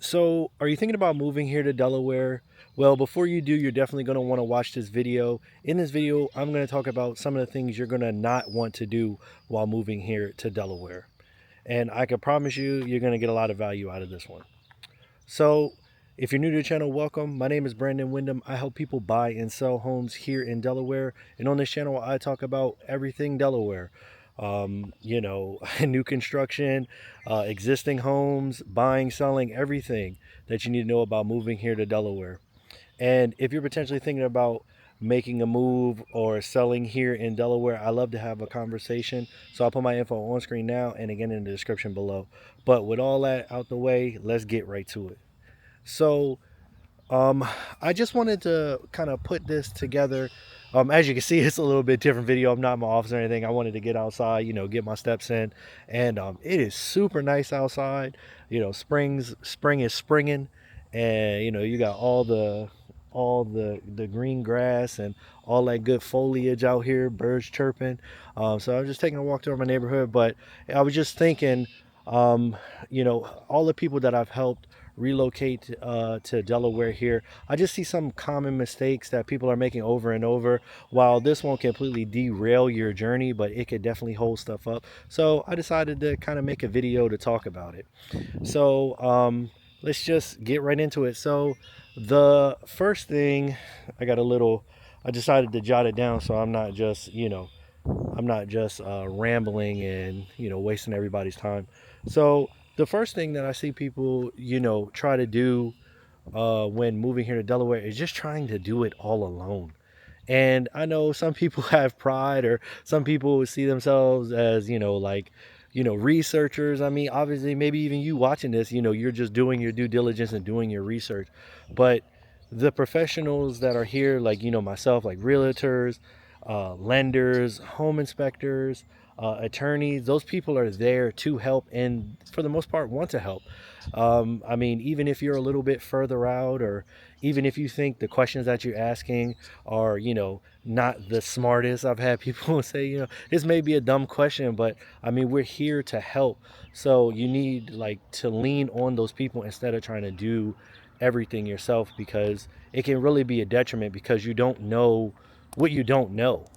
So, are you thinking about moving here to Delaware? Well, before you do, you're definitely going to want to watch this video. In this video, I'm going to talk about some of the things you're going to not want to do while moving here to Delaware. And I can promise you, you're going to get a lot of value out of this one. So, if you're new to the channel, welcome. My name is Brandon Windom. I help people buy and sell homes here in Delaware. And on this channel, I talk about everything Delaware. New construction, existing homes, buying, selling, everything that you need to know about moving here to Delaware. And if you're potentially thinking about making a move or selling here in Delaware, I love to have a conversation. So I'll put my info on screen now and again in the description below. But with all that out the way, let's get right to it. So, um, I just wanted to kind of put this together. As you can see, it's a little bit different video. I'm not in my office or anything. I wanted to get outside, get my steps in, and it is super nice outside. Spring is springing, and you got all the green grass and all that good foliage out here, birds chirping. So I was just taking a walk through my neighborhood, but I was just thinking, all the people that I've helped relocate to Delaware here, I just see some common mistakes that people are making over and over. While this won't completely derail your journey, but it could definitely hold stuff up. So I decided to kind of make a video to talk about it. So let's just get right into it. So the first thing, I decided to jot it down so I'm not just rambling and wasting everybody's time. So the first thing that I see people try to do when moving here to Delaware is just trying to do it all alone. And I know some people have pride, or some people see themselves as researchers. I mean, obviously, maybe even you watching this, you're just doing your due diligence and doing your research. But the professionals that are here, like myself, like realtors, lenders, home inspectors, attorneys, those people are there to help, and for the most part want to help. I mean, even if you're a little bit further out, or even if you think the questions that you're asking are not the smartest. I've had people say, this may be a dumb question, but I mean, we're here to help. So you need like to lean on those people instead of trying to do everything yourself, because it can really be a detriment because you don't know what you don't know.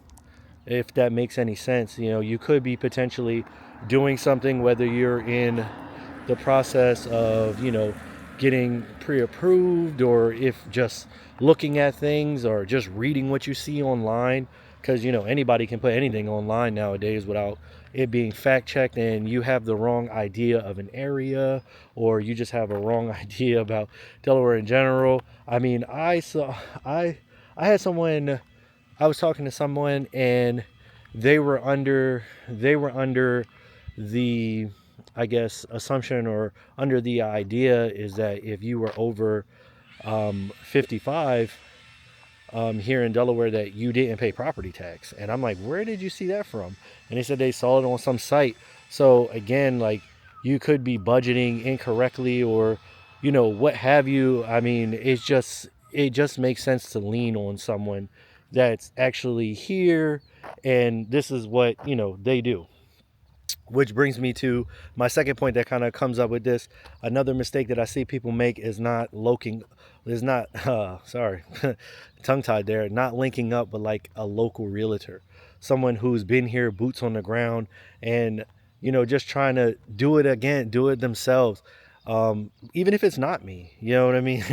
If that makes any sense, you could be potentially doing something, whether you're in the process of getting pre-approved, or if just looking at things, or just reading what you see online, because anybody can put anything online nowadays without it being fact checked, and you have the wrong idea of an area, or you just have a wrong idea about Delaware in general. I mean, I had someone, I was talking to someone, and they were under the, I guess, assumption, or under the idea, is that if you were over 55 here in Delaware, that you didn't pay property tax. And I'm like, where did you see that from? And they said they saw it on some site. So again, like, you could be budgeting incorrectly, or what have you. I mean, it just makes sense to lean on someone that's actually here, and this is what they do. Which brings me to my second point that kind of comes up with this. Another mistake that I see people make is not sorry, tongue tied there, not linking up with like a local realtor, someone who's been here, boots on the ground, and just trying to do it themselves. Even if it's not me, you know what I mean?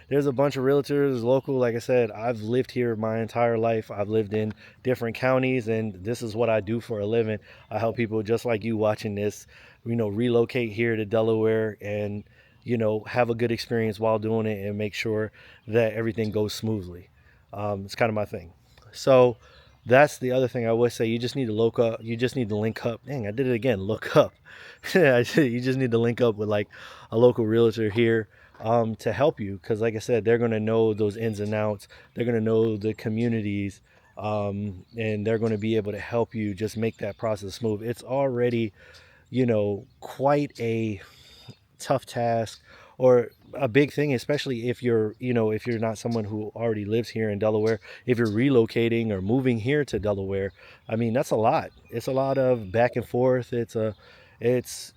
There's a bunch of realtors local. Like I said, I've lived here my entire life. I've lived in different counties, and this is what I do for a living. I help people just like you watching this, relocate here to Delaware, and have a good experience while doing it, and make sure that everything goes smoothly. It's kind of my thing. So that's the other thing I would say. You just need to look up. You just need to link up. Dang, I did it again. Look up. You just need to link up with like a local realtor here, to help you, because like I said, they're going to know those ins and outs. They're going to know the communities, and they're going to be able to help you just make that process smooth. It's already quite a tough task, or a big thing, especially if you're not someone who already lives here in Delaware. If you're relocating or moving here to Delaware, I mean, that's a lot. It's a lot of back and forth. It's,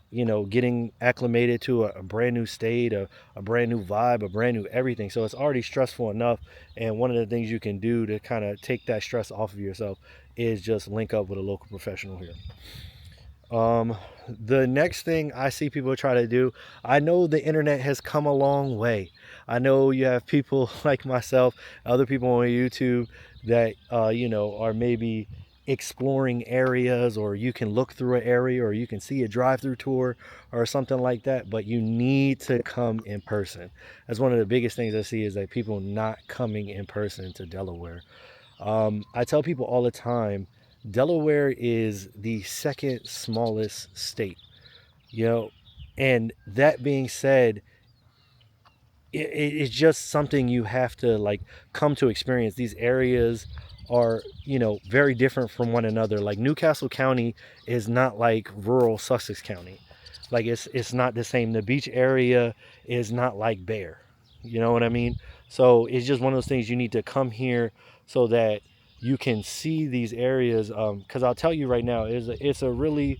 getting acclimated to a brand new state, a brand new vibe, a brand new everything. So it's already stressful enough. And one of the things you can do to kind of take that stress off of yourself is just link up with a local professional here. Um, the next thing I see people try to do, I know the internet has come a long way. I know you have people like myself, other people on YouTube that, are maybe exploring areas, or you can look through an area, or you can see a drive-through tour or something like that, but you need to come in person. That's one of the biggest things I see, is that people not coming in person to Delaware. I tell people all the time, Delaware is the second smallest state, you know, and that being said, it's just something you have to like come to experience. These areas are, very different from one another. Like Newcastle County is not like rural Sussex County. Like it's not the same. The beach area is not like Bear. You know what I mean? So it's just one of those things, you need to come here so that you can see these areas. Because I'll tell you right now, it's a really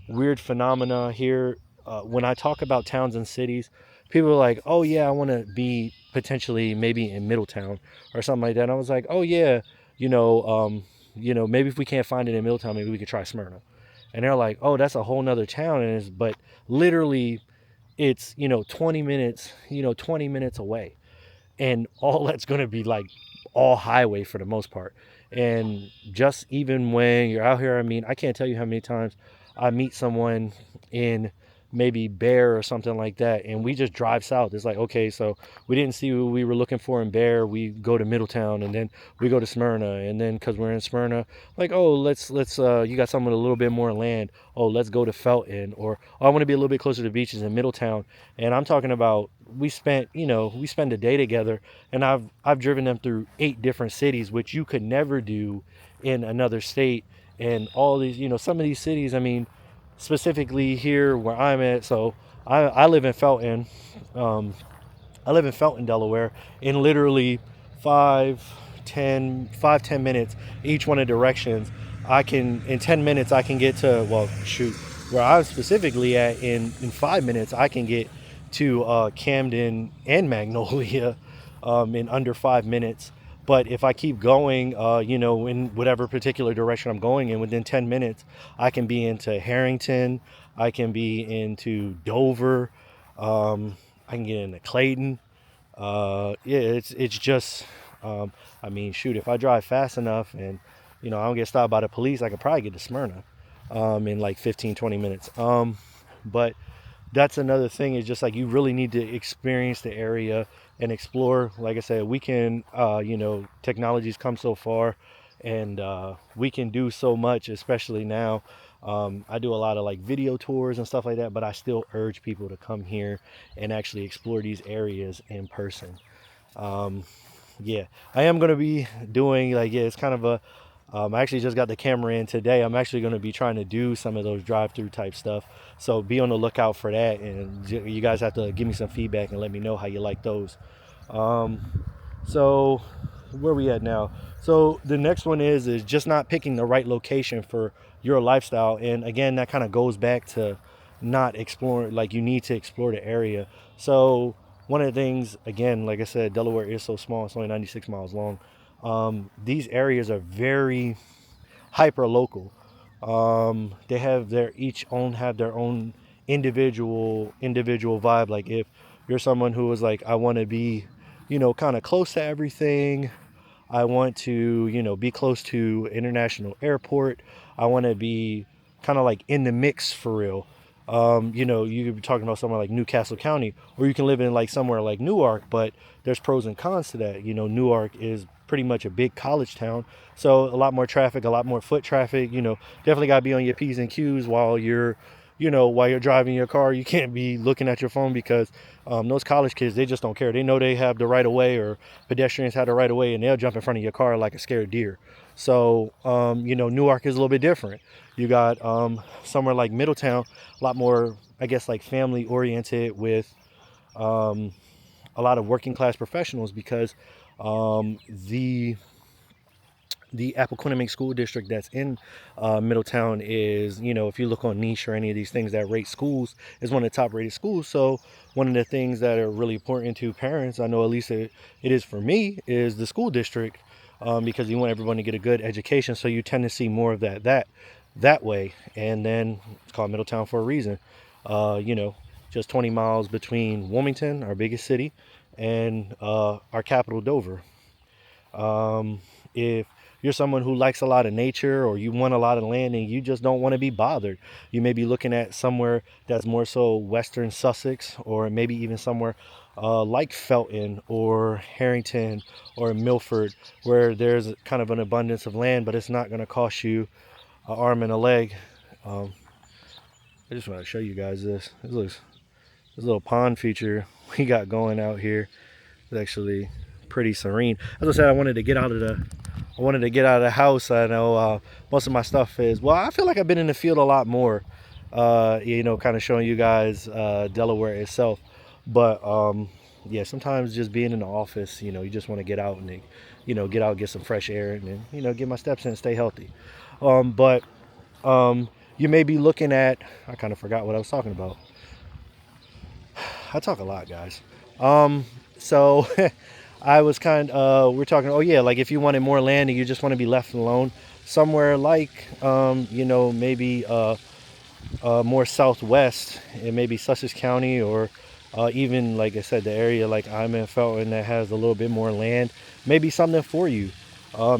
weird phenomena here. When I talk about towns and cities, people are like, "Oh yeah, I want to be potentially maybe in Middletown or something like that." And I was like, "Oh yeah, you know, um, maybe if we can't find it in Middletown, maybe we could try Smyrna." And they're like, "Oh, that's a whole nother town," and but literally, it's 20 minutes, 20 minutes away, and all that's going to be like all highway for the most part. And just even when you're out here, I mean, I can't tell you how many times I meet someone in maybe Bear or something like that, and we just drive south. It's like, okay, so we didn't see what we were looking for in Bear, we go to Middletown, and then we go to Smyrna, and then because we're in Smyrna, like, oh, let's you got someone with a little bit more land, oh, let's go to Felton, or oh, I want to be a little bit closer to beaches in Middletown. And I'm talking about, we spend a day together, and I've driven them through 8 different cities, which you could never do in another state. And all these, some of these cities, I mean, specifically here where I'm at. So I live in Felton. Um, I live in Felton, Delaware, in literally 5, 10 minutes each one of directions. In 10 minutes, I can get to, well, shoot, where I'm specifically at, in 5 minutes, I can get to Camden and Magnolia in under 5 minutes. But if I keep going, in whatever particular direction I'm going in, within 10 minutes, I can be into Harrington, I can be into Dover, I can get into Clayton. Yeah, it's just, I mean, shoot, if I drive fast enough and I don't get stopped by the police, I could probably get to Smyrna in like 15, 20 minutes. But that's another thing, is just like, you really need to experience the area and explore. Like I said, we can, technology's come so far, and we can do so much, especially now. I do a lot of like video tours and stuff like that, but I still urge people to come here and actually explore these areas in person. Um, yeah, I am going to be doing, like, yeah, it's kind of a, I actually just got the camera in today. I'm actually going to be trying to do some of those drive-through type stuff. So be on the lookout for that. And you guys have to give me some feedback and let me know how you like those. So where are we at now? So the next one is just not picking the right location for your lifestyle. And again, that kind of goes back to not exploring, like, you need to explore the area. So one of the things, again, like I said, Delaware is so small, it's only 96 miles long. These areas are very hyper local. They have their own individual vibe. Like, if you're someone who is like, I want to be, kind of close to everything, I want to, be close to international airport, I want to be kind of like in the mix for real. You could be talking about somewhere like Newcastle County, or you can live in like somewhere like Newark, but there's pros and cons to that. Newark is pretty much a big college town, so a lot more traffic, a lot more foot traffic. Definitely got to be on your P's and Q's while you're driving your car. You can't be looking at your phone, because those college kids, they just don't care. They know they have the right of way, or pedestrians have the right of way, and they'll jump in front of your car like a scared deer. So, Newark is a little bit different. You got somewhere like Middletown, a lot more, I guess, like family oriented, with um, a lot of working class professionals, because the the Appoquinimink School District that's in Middletown is, if you look on Niche or any of these things that rate schools, is one of the top rated schools. So one of the things that are really important to parents, I know at least it is for me, is the school district, because you want everyone to get a good education. So you tend to see more of that way. And then it's called Middletown for a reason. Just 20 miles between Wilmington, our biggest city, and our capital, Dover. If you're someone who likes a lot of nature, or you want a lot of land and you just don't want to be bothered, you may be looking at somewhere that's more so western Sussex, or maybe even somewhere like Felton or Harrington or Milford, where there's kind of an abundance of land, but it's not going to cost you an arm and a leg. um, I just want to show you guys this little pond feature we got going out here. It's actually pretty serene. As I said, I wanted to get out of the house. I know most of my stuff is, well, I feel like I've been in the field a lot more, kind of showing you guys Delaware itself. But yeah, sometimes just being in the office, you just want to get out and, get some fresh air, and then, get my steps in and stay healthy. But you may be looking at, I kind of forgot what I was talking about. I talk a lot, guys. So I was we're talking, oh yeah, like if you wanted more land and you just want to be left alone, somewhere like, maybe more southwest, it may be Sussex County, or even, like I said, the area like I'm in, Felton, that has a little bit more land, maybe something for you,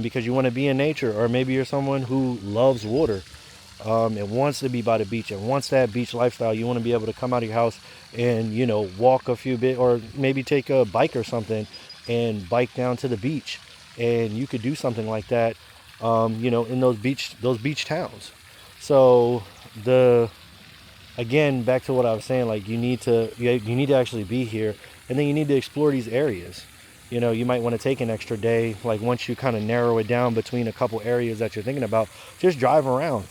because you want to be in nature, or maybe you're someone who loves water, and wants to be by the beach and wants that beach lifestyle. You want to be able to come out of your house and, walk a few bit, or maybe take a bike or something and bike down to the beach. And you could do something like that, in those beach towns. So again, back to what I was saying, like you need to actually be here, and then you need to explore these areas. You might want to take an extra day, like once you kind of narrow it down between a couple areas that you're thinking about, just drive around.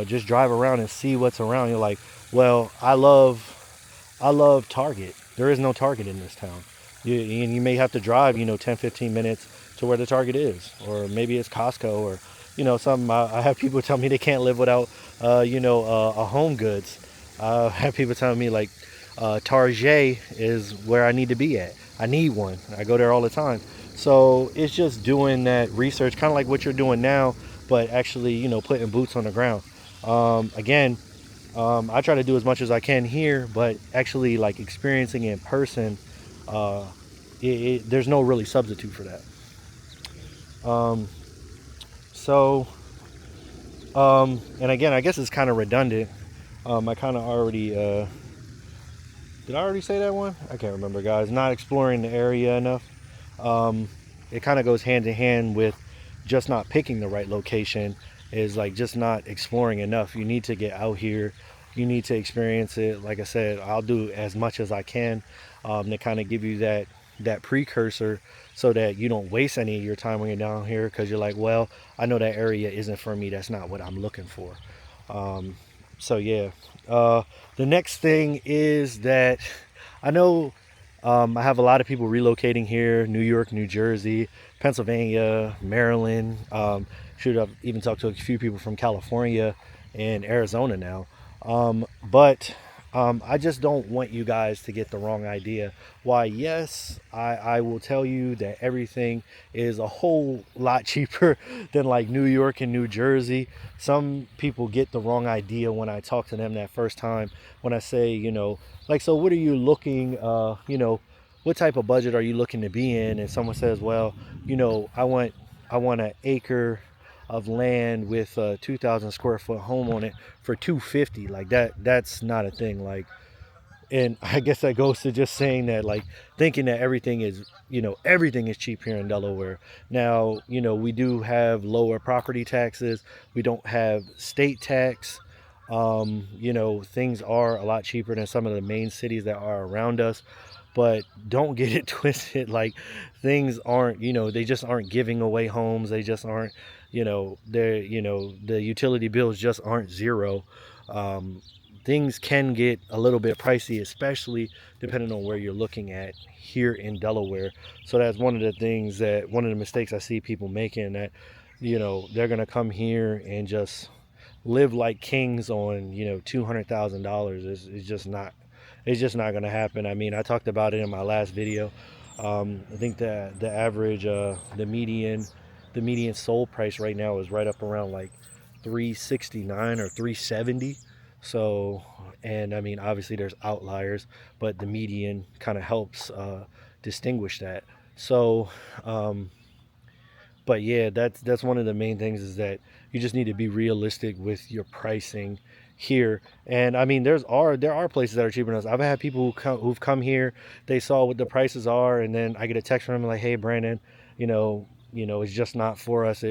Just drive around and see what's around. You're like, well, I love Target. There is no Target in this town. You may have to drive, 10, 15 minutes to where the Target is, or maybe it's Costco, or, something. I have people tell me they can't live without, a Home Goods. I have people telling me like, Target is where I need to be at. I need one. I go there all the time. So it's just doing that research, kind of like what you're doing now, but actually, putting boots on the ground. Again, I try to do as much as I can here, but actually, like experiencing it in person, uh, there's no really substitute for that. Um, so, and again, I guess it's kind of redundant. I kind of already, did I already say that one? I can't remember, guys. Not exploring the area enough. Um, it kind of goes hand in hand with just not picking the right location, is like just not exploring enough. You need to get out here. You need to experience it. Like I said, I'll do as much as I can, to kind of give you that precursor, so that you don't waste any of your time when you're down here, because you're like, well, I know that area isn't for me. That's not what I'm looking for. So yeah, the next thing is that I know, I have a lot of people relocating here: New York, New Jersey, Pennsylvania, Maryland. Should have even talked to a few people from California and Arizona now. But I just don't want you guys to get the wrong idea. Why, yes, I will tell you that everything is a whole lot cheaper than like New York and New Jersey. Some people get the wrong idea when I talk to them that first time, when I say, like, so what are you looking, what type of budget are you looking to be in? And someone says, well, I want an acre of land with a 2,000 square foot home on it for 250. Like that's not a thing. Like, and I guess that goes to just saying that, like, thinking that everything is cheap here in Delaware. Now, we do have lower property taxes. We don't have state tax. Things are a lot cheaper than some of the main cities that are around us. But don't get it twisted. Like, things aren't, they just aren't giving away homes. They just aren't, the utility bills just aren't zero. things can get a little bit pricey, especially depending on where you're looking at here in Delaware. So that's one of the things that one of the mistakes I see people making, that they're gonna come here and just live like kings on $200,000. Is just not, it's just not gonna happen. I mean, I talked about it in my last video. I think that the average the median sold price right now is right up around like 369 or 370. So, and I mean, obviously there's outliers, but the median kind of helps distinguish that. So, but yeah, that's one of the main things, is that you just need to be realistic with your pricing here. And I mean, there are places that are cheaper than us. I've had people who've come here, they saw what the prices are, and then I get a text from them like, "Hey, Brandon, it's just not for us.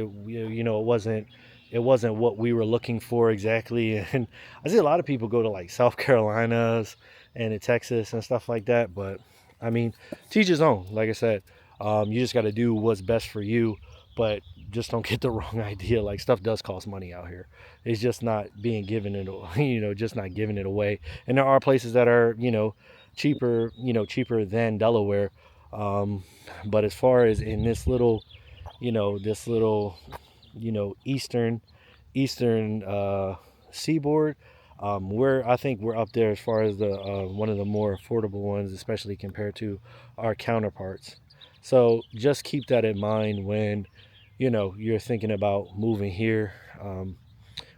It wasn't what we were looking for exactly." And I see a lot of people go to like South Carolinas and to Texas and stuff like that. But I mean, teach his own. Like I said, you just got to do what's best for you, but just don't get the wrong idea. Like, stuff does cost money out here. It's just not being given it, just not giving it away. And there are places that are, cheaper than Delaware. But as far as in this little, eastern seaboard, I think we're up there as far as the one of the more affordable ones, especially compared to our counterparts. So just keep that in mind when you're thinking about moving here.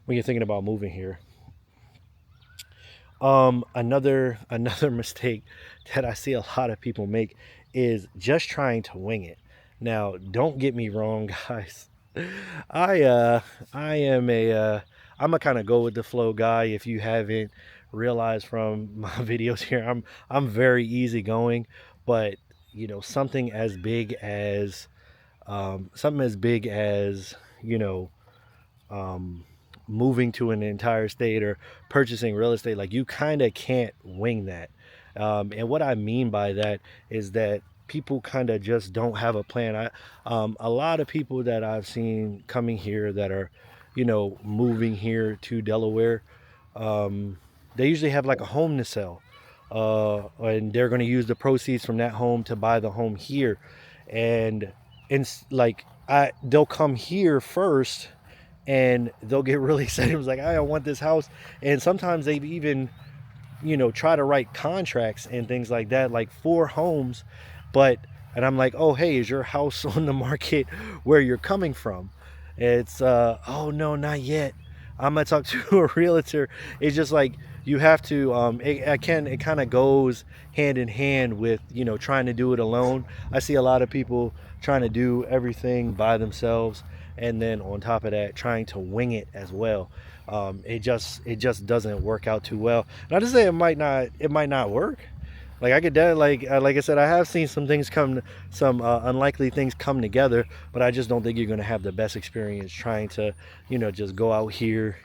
When you're thinking about moving here, another mistake that I see a lot of people make is just trying to wing it. Now, don't get me wrong, guys. I uh I am I'm a kind of go with the flow guy. If you haven't realized from my videos here, I'm very easygoing, but something as big as something as big as you know um, moving to an entire state or purchasing real estate, like, you kind of can't wing that. And what I mean by that is that people kind of just don't have a plan. A lot of people that I've seen coming here that are, moving here to Delaware, they usually have like a home to sell, and they're going to use the proceeds from that home to buy the home here, and like, they'll come here first and they'll get really excited. It was like, I want this house. And sometimes they've even, try to write contracts and things like that, like 4 homes. And I'm like, oh, hey, is your house on the market where you're coming from? It's, oh, no, not yet. I'm going to talk to a realtor. It's just like, you have to, it kind of goes hand in hand with, trying to do it alone. I see a lot of people trying to do everything by themselves, and then on top of that trying to wing it as well. It just doesn't work out too well. Not to say it might not work. Like, I could like I said, I have seen some unlikely things come together, but I just don't think you're going to have the best experience trying to just go out here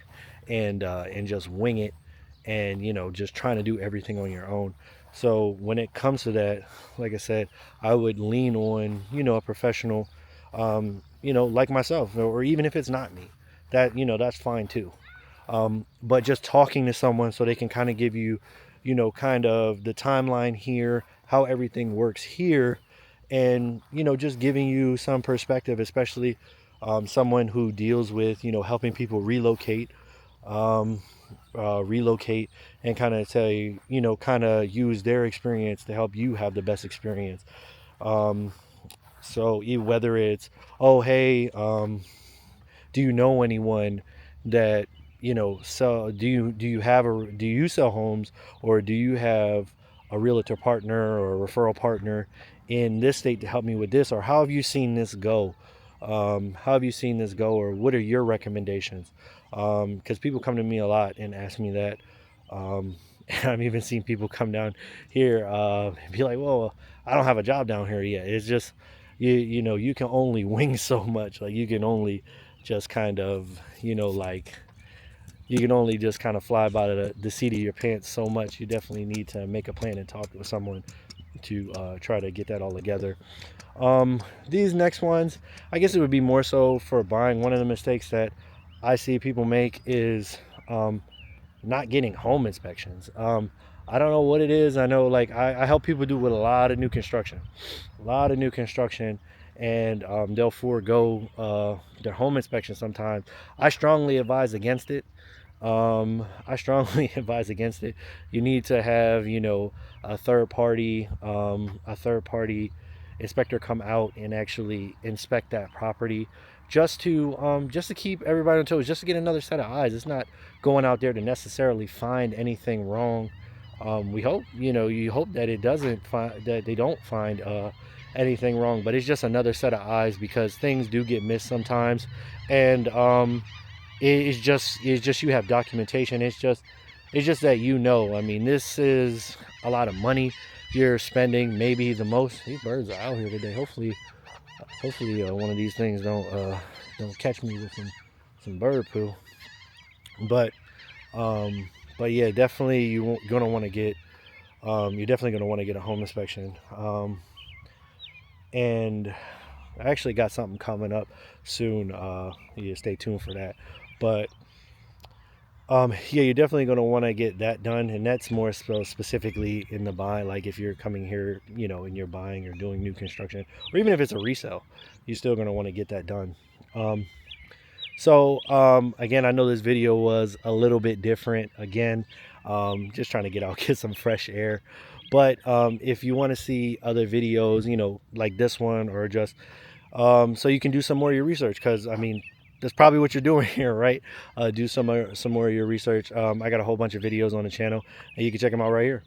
and just wing it, and just trying to do everything on your own. So when it comes to that, like I said, I would lean on a professional, like myself, or even if it's not me, that's fine too. But just talking to someone so they can kind of give you, kind of the timeline here, how everything works here, and just giving you some perspective, especially someone who deals with helping people um, relocate, and kind of tell you, kind of use their experience to help you have the best experience. Um, so whether it's, oh, hey, do you know anyone that so do you sell homes, or do you have a realtor partner or a referral partner in this state to help me with this, or how have you seen this go? Or what are your recommendations? Because people come to me a lot and ask me that. And I've even seen people come down here and be like, well, I don't have a job down here yet. It's just, you can only wing so much. Like, you can only just kind of, like, you can only just kind of fly by the seat of your pants so much. You definitely need to make a plan and talk with someone to try to get that all together. These next ones, I guess it would be more so for buying. One of the mistakes that I see people make is not getting home inspections. I don't know what it is. I know, like, I help people do with a lot of new construction, and they'll forego their home inspection sometimes. I strongly advise against it. I strongly advise against it. You need to have, you know, a third party inspector come out and actually inspect that property, just to keep everybody on toes, just to get another set of eyes. It's not going out there to necessarily find anything wrong. We hope, you know, you hope that it doesn't find, that they don't find anything wrong, but it's just another set of eyes, because things do get missed sometimes. And it's just you have documentation. It's just that, you know, I mean, this is a lot of money you're spending, maybe the most. These birds are out here today. Hopefully one of these things don't catch me with some bird poo. But yeah, definitely you're gonna want to get you're definitely gonna want to get a home inspection. And I actually got something coming up soon. Yeah, stay tuned for that. But yeah, you're definitely going to want to get that done, and that's more so specifically in the buy. Like if you're coming here, you know, and you're buying or doing new construction, or even if it's a resale, you're still going to want to get that done. Again, I know this video was a little bit different. Again, just trying to get out, get some fresh air. But if you want to see other videos, you know, like this one, or just so you can do some more of your research, because I mean, that's probably what you're doing here, right? Do some more of your research. I got a whole bunch of videos on the channel, and you can check them out right here.